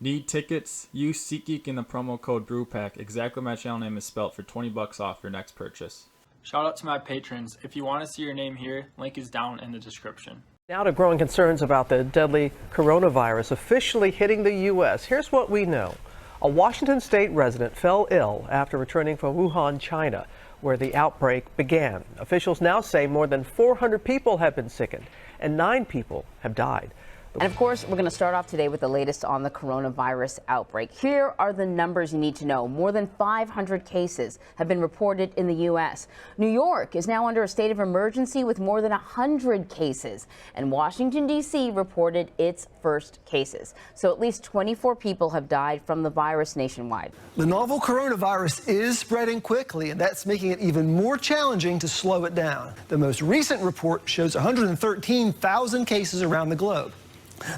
Need tickets? Use SeatGeek in the promo code BrewPack. Exactly my channel name is spelled for $20 off your next purchase. Shout out to my patrons. If you want to see your name here, link is down in the description. Now to growing concerns about the deadly coronavirus officially hitting the U.S. Here's what we know. A Washington state resident fell ill after returning from Wuhan, China, where the outbreak began. Officials now say more than 400 people have been sickened and 9 people have died. And of course, we're going to start off today with the latest on the coronavirus outbreak. Here are the numbers you need to know. More than 500 cases have been reported in the U.S. New York is now under a state of emergency with more than 100 cases. And Washington, D.C. reported its first cases. So at least 24 people have died from the virus nationwide. The novel coronavirus is spreading quickly, and that's making it even more challenging to slow it down. The most recent report shows 113,000 cases around the globe.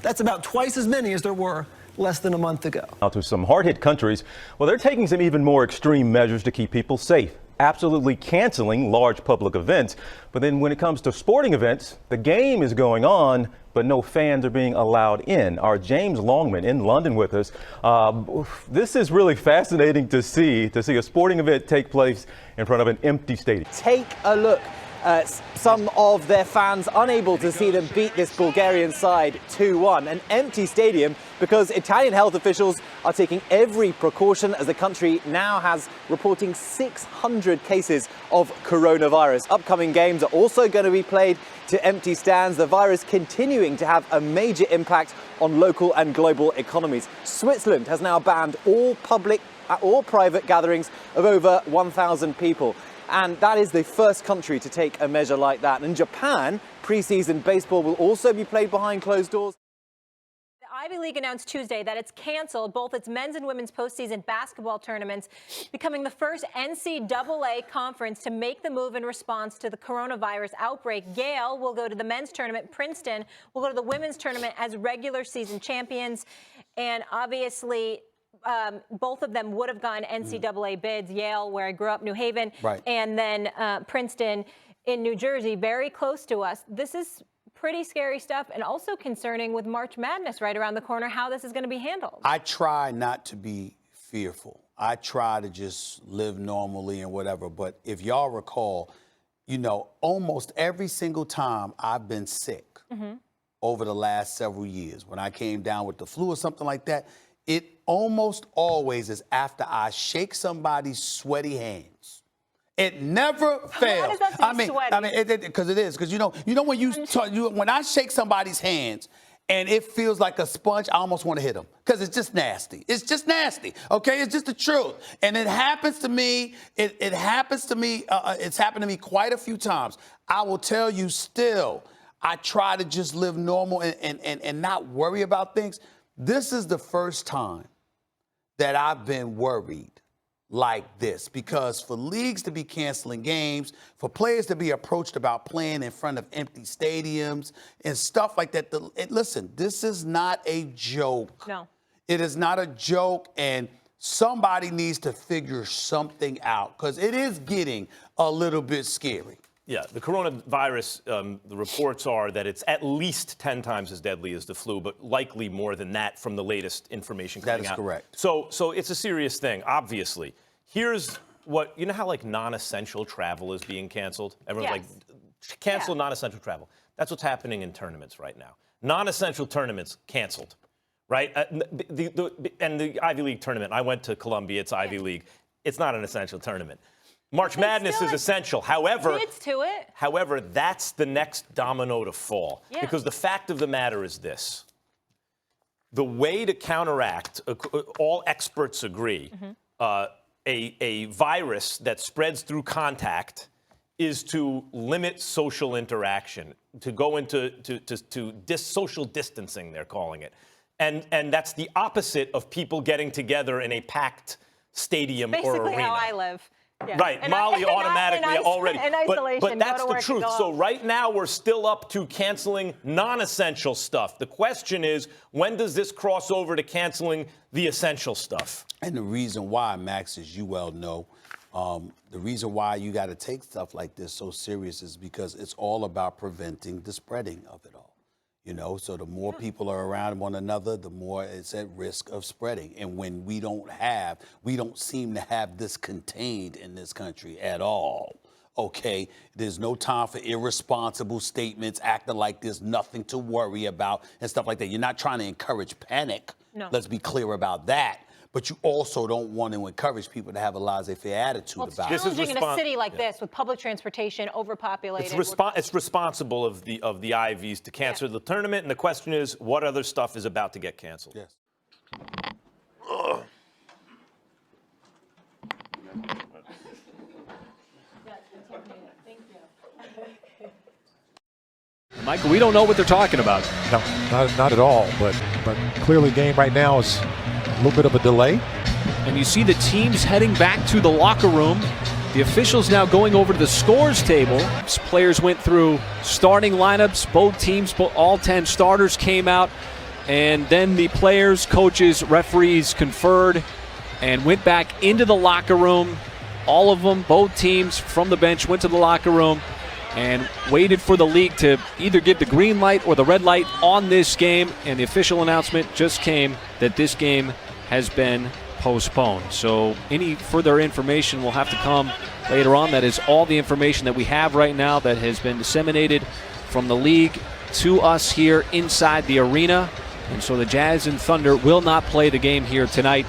That's about twice as many as there were less than a month ago. Now to some hard-hit countries, well, they're taking some even more extreme measures to keep people safe, absolutely canceling large public events. But then when it comes to sporting events, the game is going on, but no fans are being allowed in. Our James Longman in London with us. This is really fascinating to see a sporting event take place in front of an empty stadium. Take a look. Some of their fans unable to see them beat this Bulgarian side 2-1. An empty stadium because Italian health officials are taking every precaution as the country now has reporting 600 cases of coronavirus. Upcoming games are also going to be played to empty stands, the virus continuing to have a major impact on local and global economies. Switzerland has now banned all private gatherings of over 1,000 people. And that is the first country to take a measure like that. In Japan, preseason baseball will also be played behind closed doors. The Ivy League announced Tuesday that it's canceled both its men's and women's postseason basketball tournaments, becoming the first NCAA conference to make the move in response to the coronavirus outbreak. Yale will go to the men's tournament. Princeton will go to the women's tournament as regular season champions. And obviously, both of them would have gone NCAA bids. Yale, where I grew up, New Haven, right, and then Princeton in New Jersey, very close to us. This is pretty scary stuff, and also concerning with March Madness right around the corner, how this is going to be handled. I try not to be fearful. I try to just live normally and whatever. But if y'all recall, you know, almost every single time I've been sick over the last several years, when I came down with the flu or something like that, it almost always is after I shake somebody's sweaty hands. It never fails. I mean, because it is. Because you know when when I shake somebody's hands and it feels like a sponge, I almost want to hit them because it's just nasty. It's just nasty. Okay, it's just the truth. And it happens to me. It happens to me. It's happened to me quite a few times. I will tell you still, I try to just live normal and not worry about things. This is the first time that I've been worried like this, because for leagues to be canceling games, for players to be approached about playing in front of empty stadiums and stuff like that. Listen, this is not a joke. No. It is not a joke, and somebody needs to figure something out because it is getting a little bit scary. Yeah, the coronavirus, the reports are that it's at least 10 times as deadly as the flu, but likely more than that from the latest information coming out. That is correct. So it's a serious thing, obviously. Here's what, you know how like non-essential travel is being canceled? Everyone's like, cancel non-essential travel. That's what's happening in tournaments right now. Non-essential tournaments canceled, right? And the Ivy League tournament, I went to Columbia, it's Ivy League. It's not an essential tournament. March Madness is essential. However, that's the next domino to fall. Yeah. Because the fact of the matter is this. The way to counteract, all experts agree, a virus that spreads through contact is to limit social interaction, to go into social distancing, they're calling it. And that's the opposite of people getting together in a packed stadium or arena. Basically how I live. Yeah. Right, Molly automatically already. In isolation, but that's the truth. So right now we're still up to canceling non-essential stuff. The question is, when does this cross over to canceling the essential stuff? And the reason why, Max, as you well know, the reason why you got to take stuff like this so serious is because it's all about preventing the spreading of it all. You know, so the more people are around one another, the more it's at risk of spreading. And when we don't seem to have this contained in this country at all. Okay, there's no time for irresponsible statements, acting like there's nothing to worry about and stuff like that. You're not trying to encourage panic. No. Let's be clear about that. But you also don't want to encourage people to have a laissez-faire attitude about it. It's challenging in a city like this with public transportation overpopulated. It's responsible of the IVs to cancel the tournament, and the question is, what other stuff is about to get canceled? Yes. Michael, we don't know what they're talking about. No, not at all. But clearly, game right now is a little bit of a delay. And you see the teams heading back to the locker room. The officials now going over to the scores table. Players went through starting lineups. Both teams, all 10 starters came out. And then the players, coaches, referees conferred and went back into the locker room. All of them, both teams from the bench, went to the locker room and waited for the league to either give the green light or the red light on this game. And the official announcement just came that this game has been postponed. So any further information will have to come later on. That is all the information that we have right now that has been disseminated from the league to us here inside the arena. And so the Jazz and Thunder will not play the game here tonight.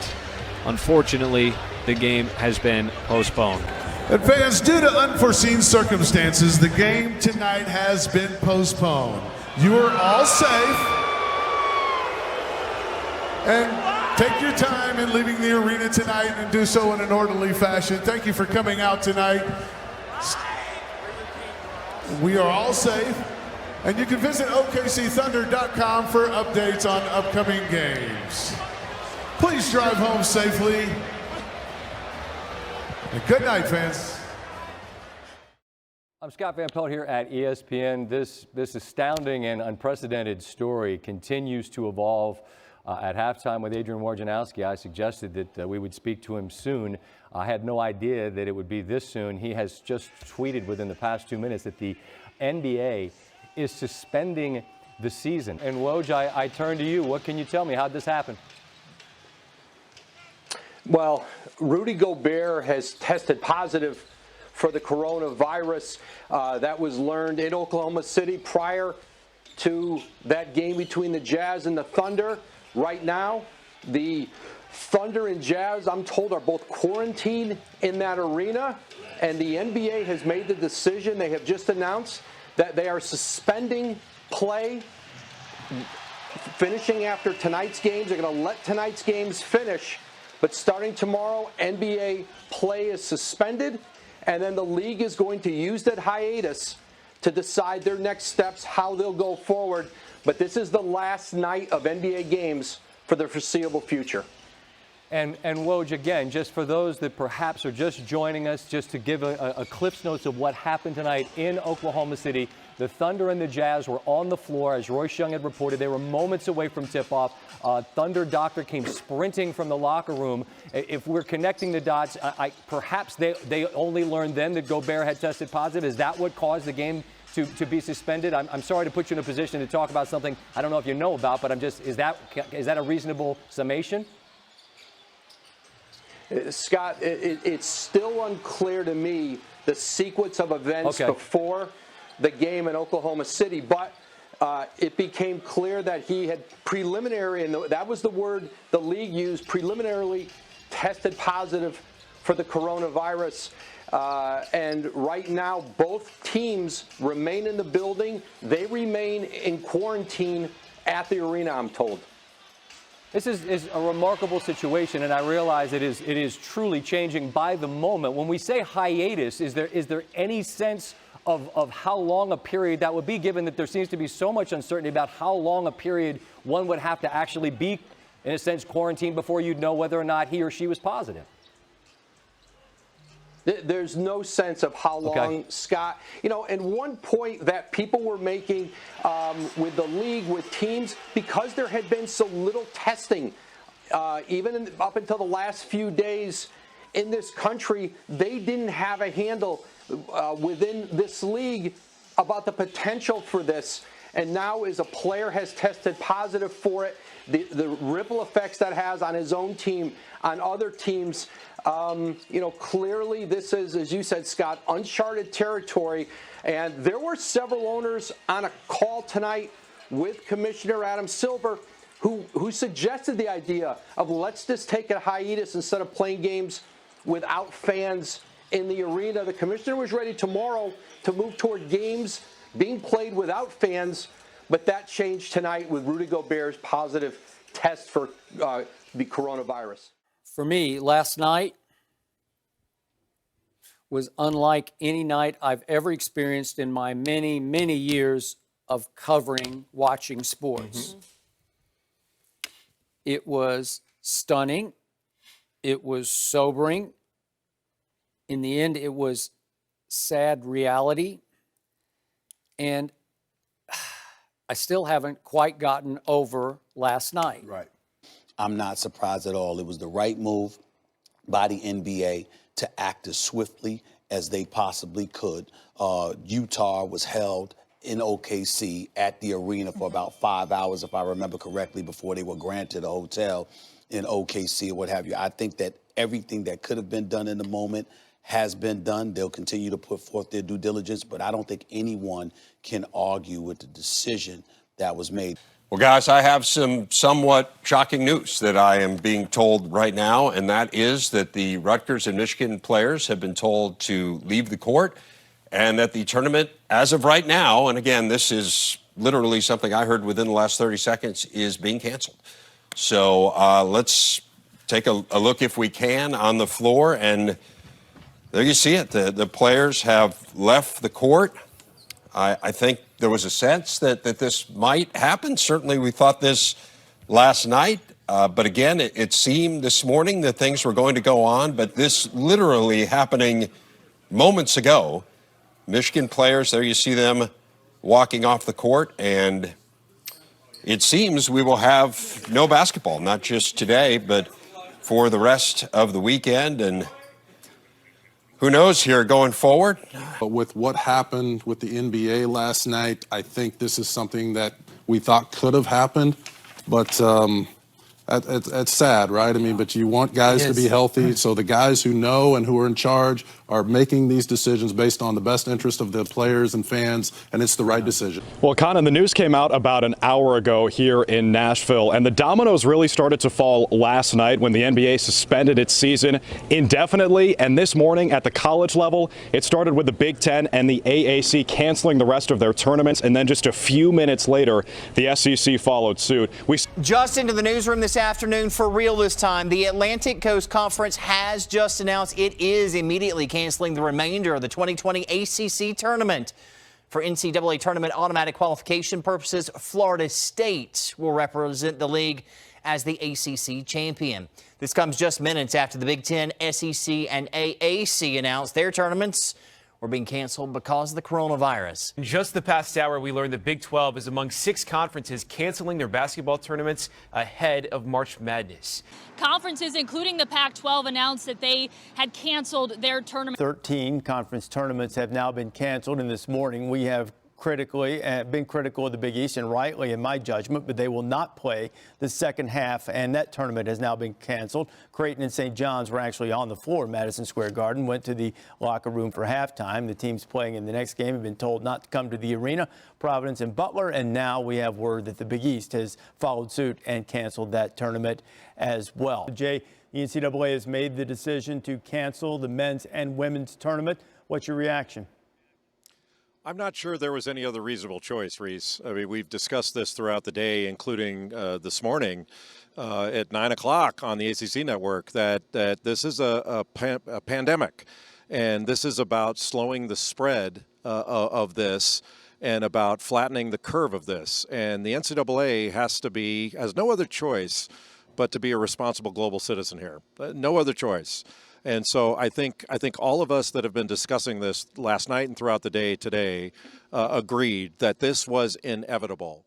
Unfortunately, the game has been postponed. And fans, due to unforeseen circumstances, the game tonight has been postponed. You are all safe. And take your time in leaving the arena tonight and do so in an orderly fashion. Thank you for coming out tonight. We are all safe. And you can visit OKCThunder.com for updates on upcoming games. Please drive home safely. And good night, fans. I'm Scott Van Pelt here at ESPN. This astounding and unprecedented story continues to evolve. At halftime with Adrian Wojnarowski, I suggested that we would speak to him soon. I had no idea that it would be this soon. He has just tweeted within the past 2 minutes that the NBA is suspending the season. And Woj, I turn to you. What can you tell me? How'd this happen? Well, Rudy Gobert has tested positive for the coronavirus. That was learned in Oklahoma City prior to that game between the Jazz and the Thunder. Right now, the Thunder and Jazz, I'm told, are both quarantined in that arena. And the NBA has made the decision. They have just announced that they are suspending play, finishing after tonight's games. They're going to let tonight's games finish. But starting tomorrow, NBA play is suspended, and then the league is going to use that hiatus to decide their next steps, how they'll go forward. But this is the last night of NBA games for the foreseeable future. And Woj, again, just for those that perhaps are just joining us, just to give a Cliff's Notes of what happened tonight in Oklahoma City, the Thunder and the Jazz were on the floor, as Royce Young had reported. They were moments away from tip-off. Thunder doctor came sprinting from the locker room. If we're connecting the dots, perhaps they only learned then that Gobert had tested positive. Is that what caused the game to be suspended? I'm sorry to put you in a position to talk about something I don't know if you know about, but is that a reasonable summation? Scott, it's still unclear to me the sequence of events before the game in Oklahoma City, but it became clear that he had preliminary, and that was the word the league used, preliminarily tested positive for the coronavirus. And right now, both teams remain in the building. They remain in quarantine at the arena, I'm told. This is a remarkable situation, and I realize it is truly changing by the moment. When we say hiatus, is there any sense of how long a period that would be, given that there seems to be so much uncertainty about how long a period one would have to actually be, in a sense, quarantined before you'd know whether or not he or she was positive? There's no sense of how long, Scott. You know, and one point that people were making with the league, with teams, because there had been so little testing, even up until the last few days in this country, they didn't have a handle within this league about the potential for this. and now as a player has tested positive for it, the ripple effects that has on his own team, on other teams, clearly this is, as you said, Scott, uncharted territory. And there were several owners on a call tonight with Commissioner Adam Silver who suggested the idea of let's just take a hiatus instead of playing games without fans in the arena. The commissioner was ready tomorrow to move toward games being played without fans, but that changed tonight with Rudy Gobert's positive test for the coronavirus. For me, last night was unlike any night I've ever experienced in my many, many years of watching sports. Mm-hmm. It was stunning. It was sobering. In the end, it was sad reality. And I still haven't quite gotten over last night. Right. I'm not surprised at all. It was the right move by the NBA to act as swiftly as they possibly could. Utah was held in OKC at the arena for about 5 hours, if I remember correctly, before they were granted a hotel in OKC or what have you. I think that everything that could have been done in the moment has been done. They'll continue to put forth their due diligence, but I don't think anyone can argue with the decision that was made. Well, guys, I have some somewhat shocking news that I am being told right now, and that is that the Rutgers and Michigan players have been told to leave the court and that the tournament, as of right now, and again, this is literally something I heard within the last 30 seconds, is being canceled. So let's take a look, if we can, on the floor, and there you see it. The players have left the court. I think there was a sense that this might happen. Certainly we thought this last night. But again, it seemed this morning that things were going to go on. But this literally happening moments ago. Michigan players, there you see them walking off the court. And it seems we will have no basketball, not just today, but for the rest of the weekend. And who knows here going forward? But with what happened with the NBA last night, I think this is something that we thought could have happened. But it's sad, right? I mean, but you want guys to be healthy. So the guys who know and who are in charge are making these decisions based on the best interest of the players and fans, and it's the right decision. Well, Conan, the news came out about an hour ago here in Nashville, and the dominoes really started to fall last night when the NBA suspended its season indefinitely. And this morning at the college level, it started with the Big Ten and the AAC canceling the rest of their tournaments, and then just a few minutes later, the SEC followed suit. Just into the newsroom this afternoon for real this time. The Atlantic Coast Conference has just announced it is immediately canceling the remainder of the 2020 ACC tournament. For NCAA tournament automatic qualification purposes, Florida State will represent the league as the ACC champion. This comes just minutes after the Big Ten, SEC, and AAC announced their tournaments were being canceled because of the coronavirus. In just the past hour, we learned the Big 12 is among 6 conferences canceling their basketball tournaments ahead of March Madness. Conferences, including the Pac-12, announced that they had canceled their tournament. 13 conference tournaments have now been canceled, and this morning we have been critical of the Big East, and rightly in my judgment, but they will not play the second half, and that tournament has now been canceled. Creighton and St. John's were actually on the floor in Madison Square Garden, went to the locker room for halftime. The teams playing in the next game have been told not to come to the arena, Providence and Butler, and now we have word that the Big East has followed suit and canceled that tournament as well. Jay, the NCAA has made the decision to cancel the men's and women's tournament. What's your reaction? I'm not sure there was any other reasonable choice, Reese. I mean, we've discussed this throughout the day, including this morning at 9 o'clock on the ACC network, that this is a pandemic, and this is about slowing the spread of this and about flattening the curve of this. And the NCAA has no other choice but to be a responsible global citizen here. No other choice. And so I think all of us that have been discussing this last night and throughout the day today agreed that this was inevitable.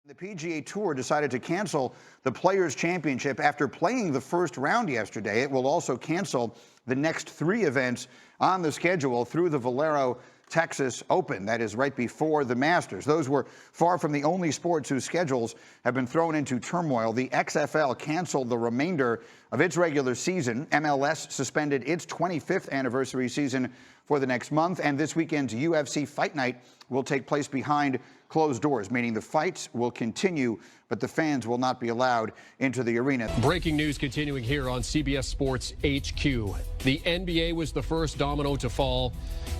The PGA Tour decided to cancel the Players' Championship after playing the first round yesterday. It will also cancel the next 3 events on the schedule through the Valero Texas Open, that is right before the Masters. Those were far from the only sports whose schedules have been thrown into turmoil. The XFL canceled the remainder of its regular season. MLS suspended its 25th anniversary season for the next month, and this weekend's UFC Fight Night will take place behind closed doors, meaning the fights will continue, but the fans will not be allowed into the arena. Breaking news continuing here on CBS Sports HQ. The NBA was the first domino to fall.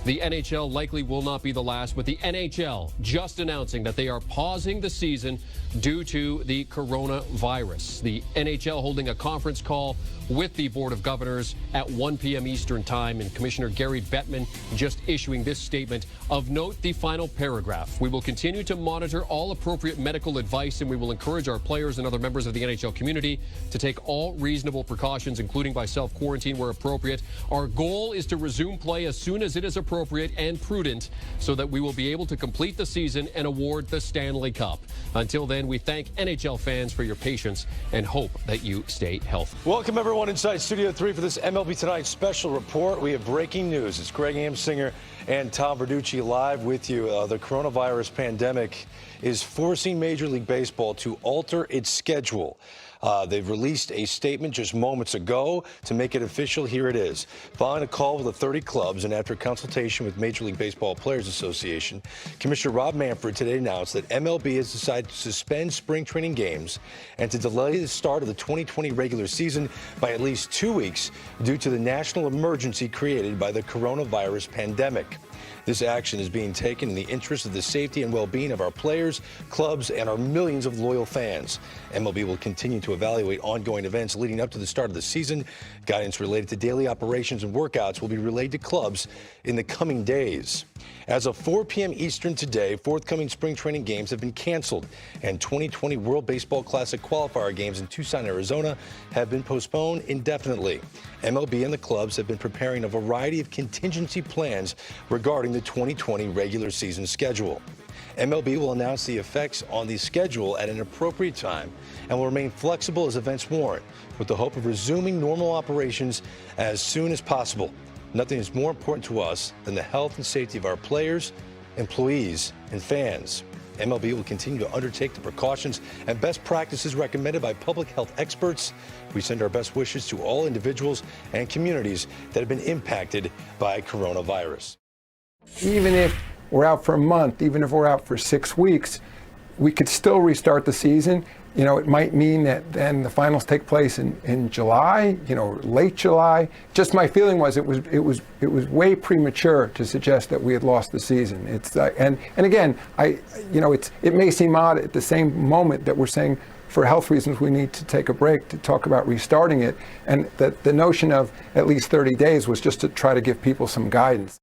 The NHL likely will not be the last, but the NHL just announcing that they are pausing the season due to the coronavirus. The NHL holding a conference call with the Board of Governors at 1 p.m. Eastern Time, and Commissioner Gary Bettman just issuing this statement. Of note, the final paragraph. We will continue to monitor all appropriate medical advice, and we will encourage our players and other members of the NHL community to take all reasonable precautions, including by self-quarantine where appropriate. Our goal is to resume play as soon as it is appropriate and prudent so that we will be able to complete the season and award the Stanley Cup. Until then, we thank NHL fans for your patience and hope that you stay healthy. Welcome, everyone, inside Studio 3 for this MLB Tonight special report. We have breaking news. It's Greg Amsinger and Tom Verducci live with you. The coronavirus pandemic is forcing Major League Baseball to alter its schedule. They've released a statement just moments ago to make it official. Here it is. Following a call with the 30 clubs and after consultation with Major League Baseball Players Association, Commissioner Rob Manfred today announced that MLB has decided to suspend spring training games and to delay the start of the 2020 regular season by at least 2 weeks due to the national emergency created by the coronavirus pandemic. This action is being taken in the interest of the safety and well-being of our players, clubs, and our millions of loyal fans. MLB will continue to evaluate ongoing events leading up to the start of the season. Guidance related to daily operations and workouts will be relayed to clubs in the coming days. As of 4 p.m. Eastern today, forthcoming spring training games have been canceled, and 2020 World Baseball Classic qualifier games in Tucson, Arizona have been postponed indefinitely. MLB and the clubs have been preparing a variety of contingency plans regarding the 2020 regular season schedule. MLB will announce the effects on the schedule at an appropriate time and will remain flexible as events warrant, with the hope of resuming normal operations as soon as possible. Nothing is more important to us than the health and safety of our players, employees, and fans. MLB will continue to undertake the precautions and best practices recommended by public health experts. We send our best wishes to all individuals and communities that have been impacted by coronavirus. Even if we're out for a month, even if we're out for 6 weeks, we could still restart the season. You know, it might mean that then the finals take place in July, you know, late July. Just my feeling was it was way premature to suggest that we had lost the season. It's and again, it may seem odd at the same moment that we're saying for health reasons we need to take a break to talk about restarting it, and that the notion of at least 30 days was just to try to give people some guidance.